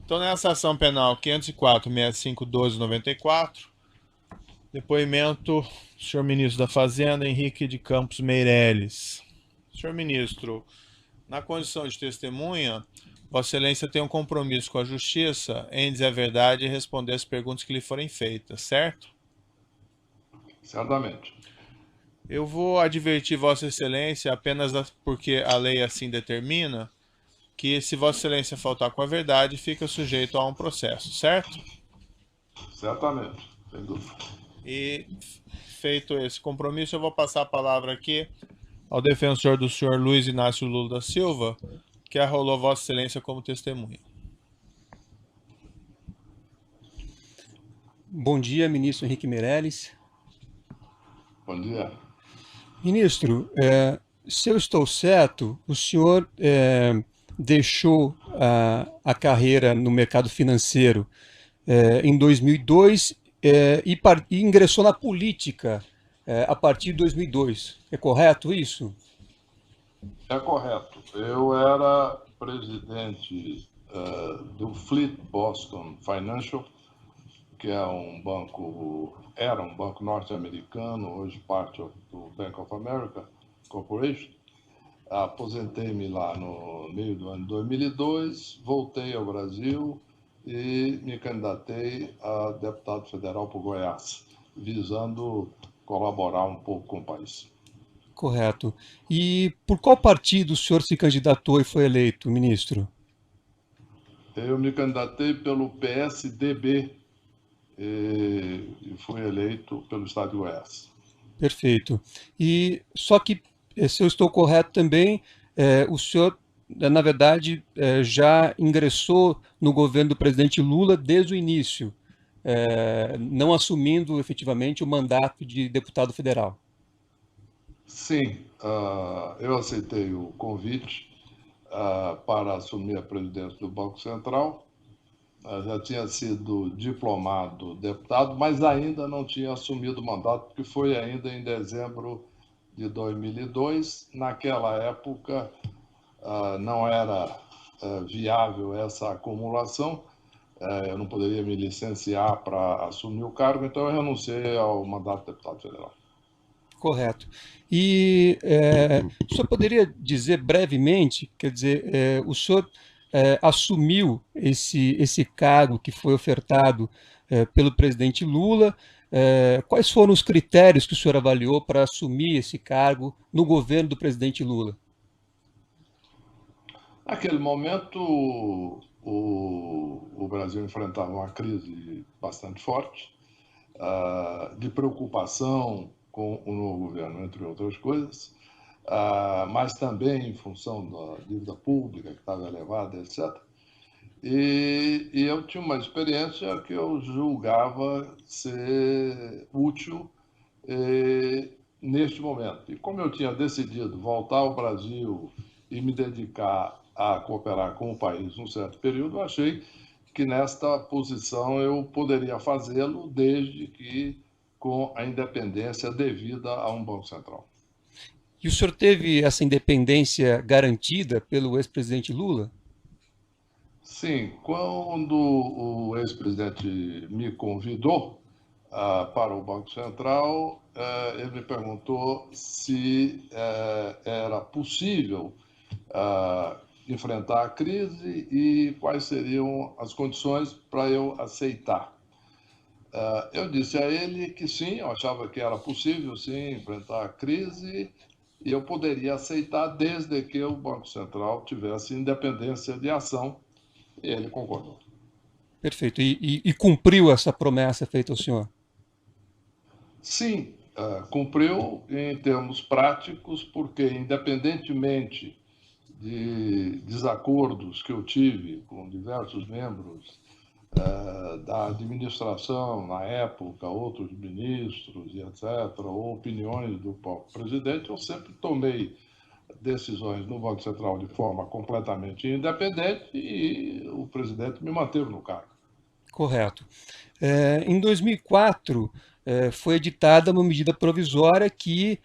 Então, nessa ação penal 504.6512/94, depoimento do senhor ministro da Fazenda, Henrique de Campos Meireles. Senhor ministro, na condição de testemunha, Vossa Excelência tem um compromisso com a Justiça em dizer a verdade e responder as perguntas que lhe forem feitas, certo? Certamente. Eu vou advertir Vossa Excelência apenas porque a lei assim determina que, se Vossa Excelência faltar com a verdade, fica sujeito a um processo, certo? Certamente, sem dúvida. E, feito esse compromisso, eu vou passar a palavra aqui ao defensor do senhor Luiz Inácio Lula da Silva, que arrolou Vossa Excelência como testemunha. Bom dia, ministro Henrique Meireles. Bom dia. Ministro, se eu estou certo, o senhor deixou a carreira no mercado financeiro em 2002 e ingressou na política a partir de 2002. É correto isso? É correto. Eu era presidente do Fleet Boston Financial, que era um banco norte-americano, hoje parte do Bank of America Corporation. Aposentei-me lá no meio do ano 2002, voltei ao Brasil e me candidatei a deputado federal por Goiás, visando colaborar um pouco com o país. Correto. E por qual partido o senhor se candidatou e foi eleito, ministro? Eu me candidatei pelo PSDB e fui eleito pelo estado de Goiás. Perfeito. E só que, se eu estou correto também, o senhor, na verdade, já ingressou no governo do presidente Lula desde o início, não assumindo efetivamente o mandato de deputado federal. Sim, eu aceitei o convite para assumir a presidência do Banco Central. Já tinha sido diplomado deputado, mas ainda não tinha assumido o mandato, porque foi ainda em dezembro de 2002. Naquela época, não era viável essa acumulação. Eu não poderia me licenciar para assumir o cargo, então eu renunciei ao mandato de deputado federal. Correto. E o senhor poderia dizer brevemente, quer dizer, o senhor assumiu esse cargo que foi ofertado pelo presidente Lula. Quais foram os critérios que o senhor avaliou para assumir esse cargo no governo do presidente Lula? Naquele momento, o Brasil enfrentava uma crise bastante forte, de preocupação com o novo governo, entre outras coisas, mas também em função da dívida pública que estava elevada, etc. E eu tinha uma experiência que eu julgava ser útil neste momento. E como eu tinha decidido voltar ao Brasil e me dedicar a cooperar com o país num certo período, eu achei que nesta posição eu poderia fazê-lo, desde que com a independência devida a um Banco Central. E o senhor teve essa independência garantida pelo ex-presidente Lula? Sim, quando o ex-presidente me convidou para o Banco Central, ele me perguntou se era possível enfrentar a crise e quais seriam as condições para eu aceitar. Eu disse a ele que sim, eu achava que era possível, sim, enfrentar a crise e eu poderia aceitar desde que o Banco Central tivesse independência de ação, e ele concordou. Perfeito. E cumpriu essa promessa feita ao senhor? Sim, cumpriu em termos práticos, porque independentemente de desacordos que eu tive com diversos membros da administração na época, outros ministros e etc., ou opiniões do próprio presidente, eu sempre tomei decisões no Banco Central de forma completamente independente e o presidente me manteve no cargo. Correto. Em 2004, foi editada uma medida provisória que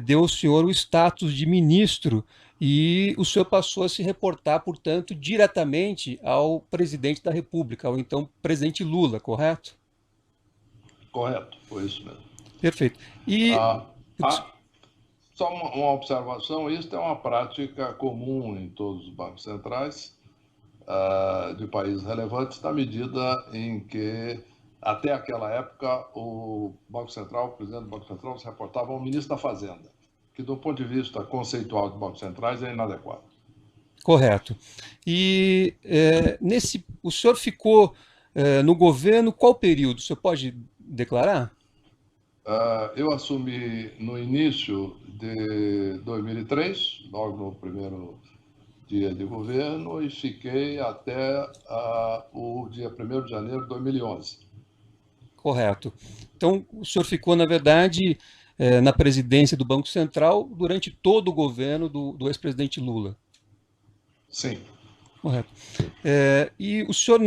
deu ao senhor o status de ministro e o senhor passou a se reportar, portanto, diretamente ao presidente da República, ao então presidente Lula, correto? Correto, foi isso mesmo. Perfeito. E Ah, ah, só uma observação: isso é uma prática comum em todos os bancos centrais de países relevantes, na medida em que, até aquela época, o presidente do Banco Central, se reportava ao ministro da Fazenda, que, do ponto de vista conceitual de bancos centrais, é inadequado. correto. E o senhor ficou no governo qual período? O senhor pode declarar? Eu assumi no início de 2003, logo no primeiro dia de governo, e fiquei até o dia 1º de janeiro de 2011. Correto. Então, o senhor ficou, na verdade, na presidência do Banco Central durante todo o governo do ex-presidente Lula. Sim. Correto. E o senhor,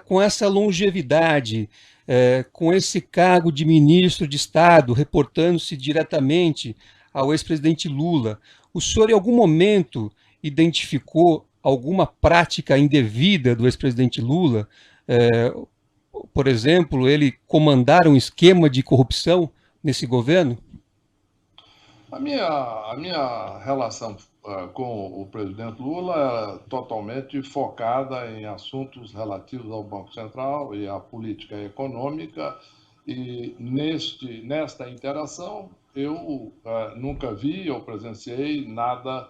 com essa longevidade, com esse cargo de ministro de Estado, reportando-se diretamente ao ex-presidente Lula, o senhor em algum momento identificou alguma prática indevida do ex-presidente Lula? Por exemplo, ele comandar um esquema de corrupção nesse governo? A minha relação com o presidente Lula era totalmente focada em assuntos relativos ao Banco Central e à política econômica, e nesta interação eu nunca vi ou presenciei nada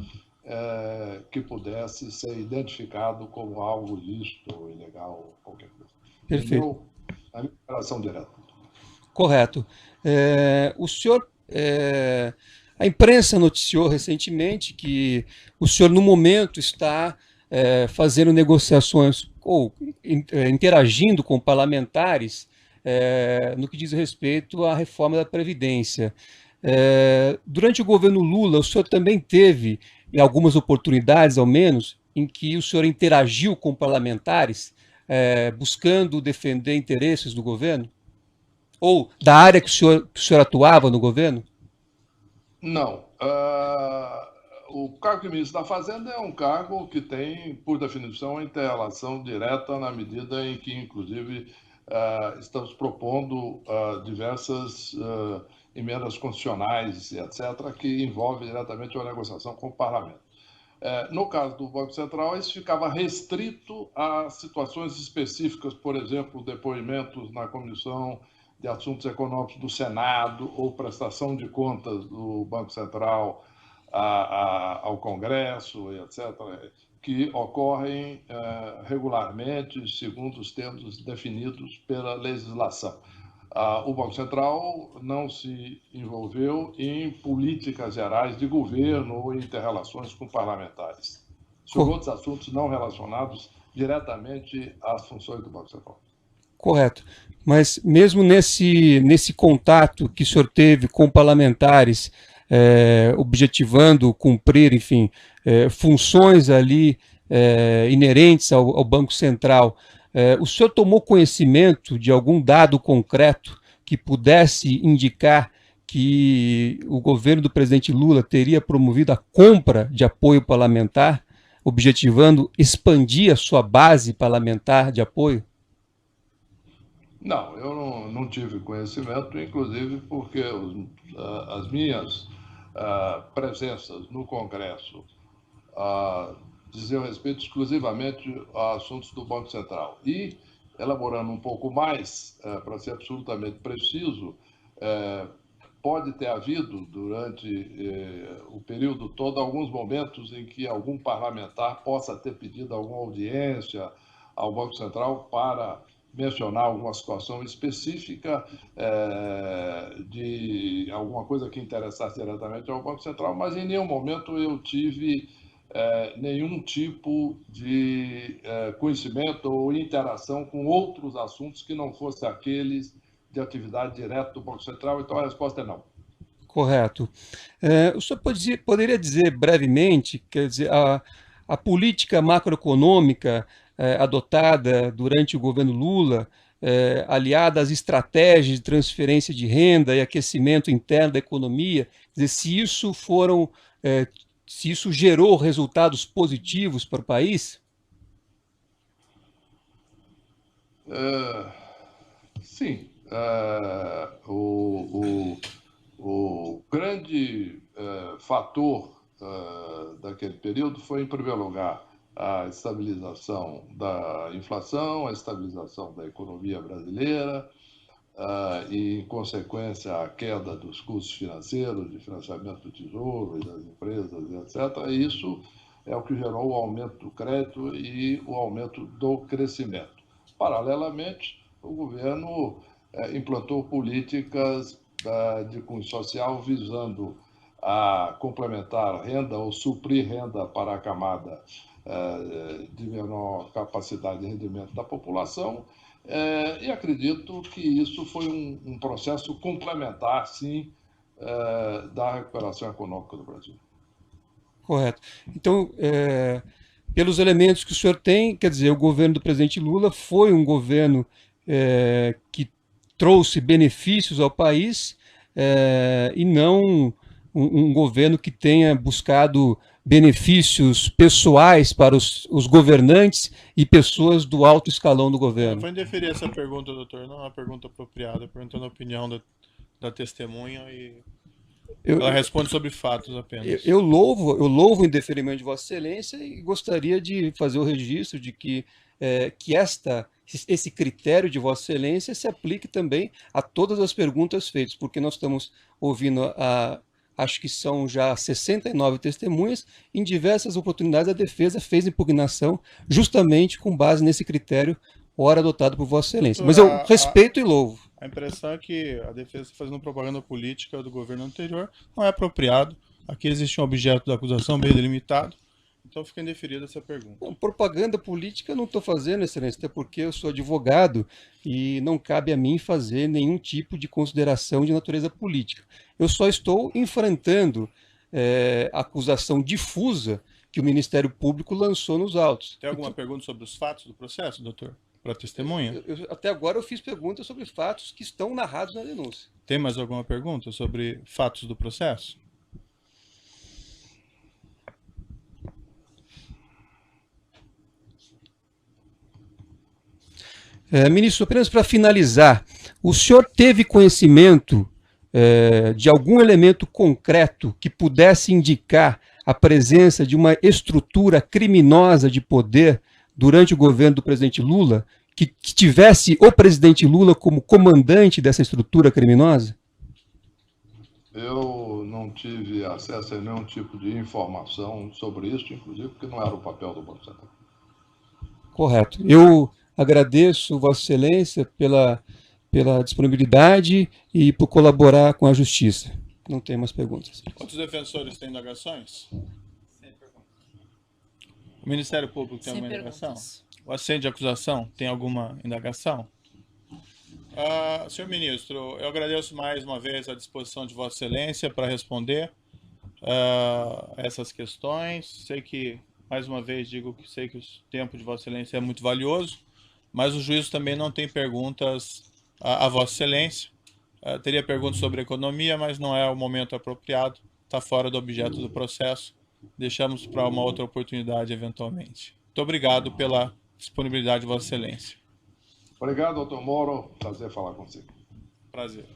que pudesse ser identificado como algo ilícito ou ilegal ou qualquer coisa. Perfeito. A minha relação direta. Correto. O senhor, a imprensa noticiou recentemente que o senhor, no momento, está fazendo negociações ou interagindo com parlamentares no que diz respeito à reforma da Previdência. Durante o governo Lula, o senhor também teve, em algumas oportunidades, ao menos, em que o senhor interagiu com parlamentares, buscando defender interesses do governo? Ou da área que o senhor atuava no governo? Não. O cargo de ministro da Fazenda é um cargo que tem, por definição, inter-relação direta, na medida em que, inclusive, estamos propondo diversas emendas constitucionais, etc., que envolvem diretamente a negociação com o parlamento. No caso do Banco Central, isso ficava restrito a situações específicas, por exemplo, depoimentos na Comissão de Assuntos Econômicos do Senado ou prestação de contas do Banco Central ao Congresso, etc., que ocorrem regularmente, segundo os termos definidos pela legislação. O Banco Central não se envolveu em políticas gerais de governo ou inter-relações com parlamentares, sobre outros assuntos não relacionados diretamente às funções do Banco Central. Correto. Mas mesmo nesse contato que o senhor teve com parlamentares, objetivando cumprir, enfim, funções ali inerentes ao Banco Central, o senhor tomou conhecimento de algum dado concreto que pudesse indicar que o governo do presidente Lula teria promovido a compra de apoio parlamentar, objetivando expandir a sua base parlamentar de apoio? Não, eu não tive conhecimento, inclusive porque as minhas presenças no Congresso diziam respeito exclusivamente a assuntos do Banco Central. E, elaborando um pouco mais, para ser absolutamente preciso, pode ter havido, durante o período todo, alguns momentos em que algum parlamentar possa ter pedido alguma audiência ao Banco Central para mencionar alguma situação específica de alguma coisa que interessasse diretamente ao Banco Central, mas em nenhum momento eu tive nenhum tipo de conhecimento ou interação com outros assuntos que não fossem aqueles de atividade direta do Banco Central, então a resposta é não. Correto. O senhor poderia dizer brevemente, quer dizer, a política macroeconômica adotada durante o governo Lula, aliada às estratégias de transferência de renda e aquecimento interno da economia, quer dizer, se se isso gerou resultados positivos para o país? Sim. O grande fator daquele período foi, em primeiro lugar, a estabilização da inflação, a estabilização da economia brasileira, e, em consequência, a queda dos custos financeiros, de financiamento do Tesouro e das empresas, etc. E isso é o que gerou o aumento do crédito e o aumento do crescimento. Paralelamente, o governo implantou políticas de cunho social visando a complementar renda ou suprir renda para a camada de menor capacidade de rendimento da população, e acredito que isso foi um processo complementar, sim, da recuperação econômica do Brasil. Correto. Então, pelos elementos que o senhor tem, quer dizer, o governo do presidente Lula foi um governo que trouxe benefícios ao país, e não um governo que tenha buscado benefícios pessoais para os governantes e pessoas do alto escalão do governo. Vou indeferir essa pergunta, doutor, não é uma pergunta apropriada, perguntando a opinião da testemunha e ela responde sobre fatos apenas. Eu louvo o indeferimento de Vossa Excelência e gostaria de fazer o registro de que esse critério de Vossa Excelência se aplique também a todas as perguntas feitas, porque nós estamos ouvindo acho que são já 69 testemunhas, em diversas oportunidades a defesa fez impugnação justamente com base nesse critério, ora adotado por Vossa Excelência. Mas eu respeito e louvo. A impressão é que a defesa está fazendo propaganda política do governo anterior, não é apropriado. Aqui existe um objeto da acusação bem delimitado, então fica indeferida essa pergunta. Não, propaganda política eu não estou fazendo, Excelência, até porque eu sou advogado e não cabe a mim fazer nenhum tipo de consideração de natureza política. Eu só estou enfrentando a acusação difusa que o Ministério Público lançou nos autos. Tem alguma pergunta sobre os fatos do processo, doutor? Para a testemunha? Até agora eu fiz perguntas sobre fatos que estão narrados na denúncia. Tem mais alguma pergunta sobre fatos do processo? Ministro, apenas para finalizar, o senhor teve conhecimento de algum elemento concreto que pudesse indicar a presença de uma estrutura criminosa de poder durante o governo do presidente Lula, que tivesse o presidente Lula como comandante dessa estrutura criminosa? Eu não tive acesso a nenhum tipo de informação sobre isso, inclusive porque não era o papel do Banco Central. Correto. Eu agradeço Vossa Excelência pela disponibilidade e por colaborar com a Justiça. Não tem mais perguntas. Outros defensores têm indagações? Sem perguntas. O Ministério Público tem alguma indagação? O assento de acusação tem alguma indagação? Senhor Ministro, eu agradeço mais uma vez a disposição de Vossa Excelência para responder essas questões. Sei que, mais uma vez, digo que sei que o tempo de Vossa Excelência é muito valioso, mas o juízo também não tem perguntas a Vossa Excelência. Teria perguntas sobre economia, mas não é o momento apropriado, está fora do objeto do processo. Deixamos para uma outra oportunidade, eventualmente. Muito obrigado pela disponibilidade de Vossa Excelência. Obrigado, doutor Moro. Prazer falar consigo. Prazer.